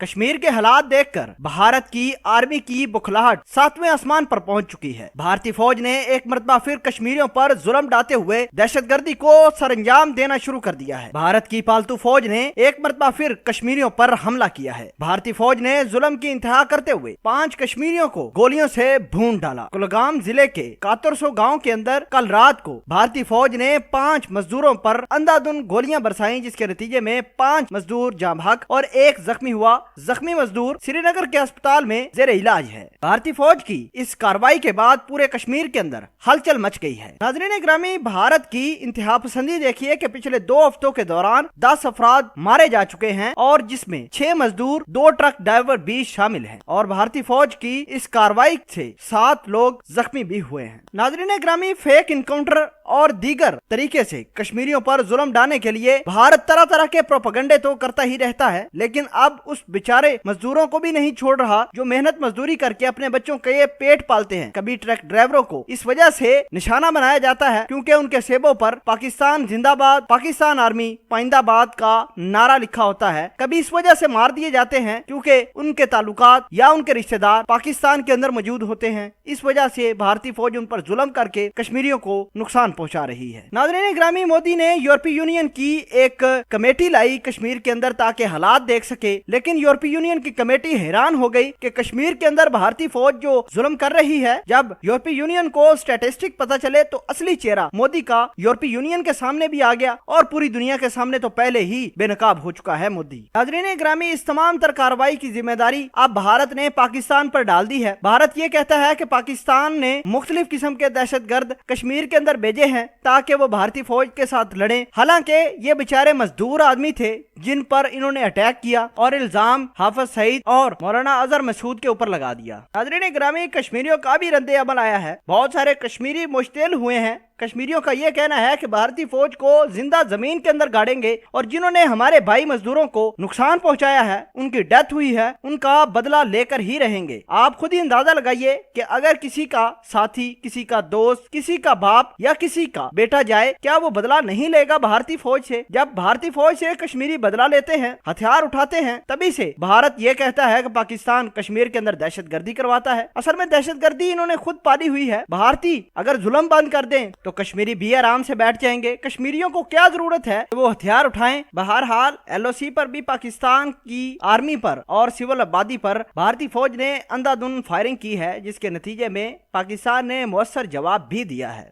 कश्मीर के हालात देखकर भारत की आर्मी की बुखलाहट 7वें आसमान पर पहुंच चुकी है। भारतीय फौज ने एक मरतबा फिर कश्मीरियों पर जुल्म ढाते हुए दहशतगर्दी को सरंजाम देना शुरू कर दिया है। भारत की पालतू फौज ने एक मरतबा फिर कश्मीरियों पर हमला किया है। भारतीय फौज ने जुल्म की इंतहा करते हुए 5 कश्मीरियों को गोलियों से भून डाला। कुलगाम जिले के कातरसो गाँव के अंदर कल रात को भारतीय फौज ने 5 मजदूरों पर अंधाधुंध गोलियां बरसाई, जिसके नतीजे में 5 मजदूर जाँ बहक और 1 जख्मी हुआ। जख्मी मजदूर श्रीनगर के अस्पताल में जेरे इलाज है। भारतीय फौज की इस कार्रवाई के बाद पूरे कश्मीर के अंदर हलचल मच गई है। नाज़रीन ग्रामी, भारत की इंतहा पसंदी देखिए कि पिछले 2 हफ्तों के दौरान 10 अफराद मारे जा चुके हैं और जिसमें 6 मजदूर 2 ट्रक ड्राइवर भी शामिल हैं और भारतीय फौज की इस कार्रवाई से 7 लोग जख्मी भी हुए हैं। नाज़रीन ग्रामी, फेक इनकाउंटर और दीगर तरीके से कश्मीरियों पर जुल्म डालने के लिए भारत तरह तरह के प्रोपेगेंडे तो करता ही रहता है, लेकिन अब उस बेचारे मजदूरों को भी नहीं छोड़ रहा जो मेहनत मजदूरी करके अपने बच्चों के पेट पालते हैं। कभी ट्रक ड्राइवरों को इस वजह से निशाना बनाया जाता है क्योंकि उनके सेबों पर पाकिस्तान जिंदाबाद, पाकिस्तान आर्मी पाइंदाबाद का नारा लिखा होता है। कभी इस वजह से मार दिए जाते हैं क्योंकि उनके ताल्लुकात या उनके रिश्तेदार पाकिस्तान के अंदर मौजूद होते हैं। इस वजह से भारतीय फौज उन पर जुल्म करके कश्मीरियों को नुकसान पहुंचा रही है। नाज़रीन ग्रामी, मोदी ने यूरोपीय यूनियन की एक कमेटी लाई कश्मीर के अंदर ताकि हालात देख सके, लेकिन यूरोपीय यूनियन की कमेटी हैरान हो गई कि कश्मीर के अंदर भारतीय फौज जो जुल्म कर रही है। जब यूरोपीय यूनियन को स्टैटिस्टिक पता चले तो असली चेहरा मोदी का यूरोपीय यूनियन के सामने भी आ गया और पूरी दुनिया के सामने तो पहले ही बेनकाब हो चुका है मोदी। नाज़रीन ग्रामी, इस तमाम तर कार्रवाई की जिम्मेदारी अब भारत ने पाकिस्तान पर डाल दी है। भारत ये कहता है कि पाकिस्तान ने मुख्तलिफ किस्म के दहशतगर्द कश्मीर के अंदर भेजे हैं ताकि वो भारतीय फौज के साथ लड़े। हालांकि ये बेचारे मजदूर आदमी थे जिन पर इन्होंने अटैक किया और इल्जाम हाफिज सईद और मौलाना अजहर मसूद के ऊपर लगा दिया। नाज़रीन ग्रामी, कश्मीरियों का भी रद्द अमल आया है। बहुत सारे कश्मीरी मुश्तिल हुए हैं। कश्मीरियों का यह कहना है कि भारतीय फौज को जिंदा जमीन के अंदर गाड़ेंगे और जिन्होंने हमारे भाई मजदूरों को नुकसान पहुंचाया है, उनकी डेथ हुई है, उनका बदला लेकर ही रहेंगे। आप खुद ही अंदाजा लगाइए कि अगर किसी का साथी, किसी का दोस्त, किसी का बाप या किसी का बेटा जाए, क्या वो बदला नहीं लेगा भारतीय फौज से? जब भारतीय फौज से कश्मीरी बदला लेते हैं, हथियार उठाते हैं, तभी से भारत ये कहता है कि पाकिस्तान कश्मीर के अंदर दहशतगर्दी करवाता है। असल में दहशतगर्दी इन्होंने खुद पाली हुई है। भारतीय अगर जुल्म बंद कर दें तो कश्मीरी भी आराम से बैठ जाएंगे। कश्मीरियों को क्या जरूरत है वो हथियार उठाएं। बहरहाल LOC पर भी पाकिस्तान की आर्मी पर और सिविल आबादी पर भारतीय फौज ने अंधाधुंध फायरिंग की है, जिसके नतीजे में पाकिस्तान ने मुअस्सर जवाब भी दिया है।